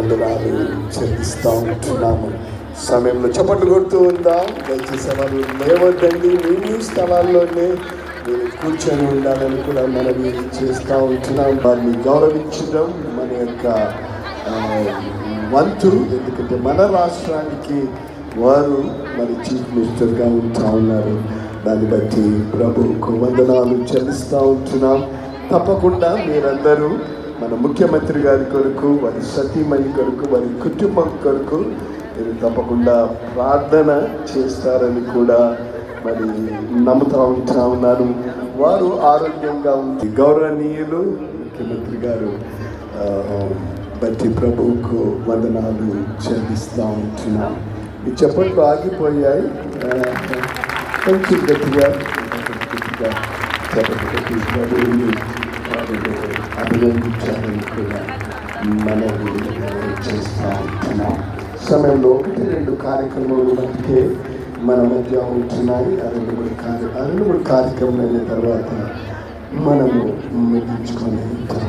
వందనాలు చెల్లిస్తూ ఉంటున్నాము. సమయంలో చప్పట్లు కొడుతూ ఉందాం. దయచేసి ఎవరు లేవద్దండి, మీ స్థలాల్లోనే మీరు కూర్చొని ఉండాలని కూడా మనవి చేస్తూ ఉంటున్నాం. వారిని గౌరవించడం మన యొక్క వంతు. ఎందుకంటే మన రాష్ట్రానికి వారు మరి చీఫ్ మినిస్టర్గా ఉంటా ఉన్నారు. దాన్ని బట్టి ప్రభువుకు వందనాలు చెల్లిస్తూ ఉంటున్నాం. తప్పకుండా మీరందరూ మన ముఖ్యమంత్రి గారి కొరకు, వారి సతీమణి కొరకు, వారి కుటుంబం కొరకు మీరు తప్పకుండా ప్రార్థన చేస్తారని కూడా మరి నమ్ముతూ ఉంటా ఉన్నాను. వారు ఆరోగ్యంగా ఉంది. గౌరవనీయులు ముఖ్యమంత్రి గారు బట్టి ప్రభువుకు వందనాలు చెల్లిస్తూ ఉంటున్నాం. ఈ చప్పట్లు ఆగిపోయాయి. కొంచెం గట్టిగా ప్రభువుని అభినందించాలని కూడా మనవి చేస్తూ ఉంటున్నాం. సమయంలో 1-2 కార్యక్రమాలు మధ్య మన మధ్య ఉంటున్నాయి. ఆ రెండు మూడు కార్యక్రమాలు అయిన తర్వాత మనము ముగించుకొని ఉంటాం.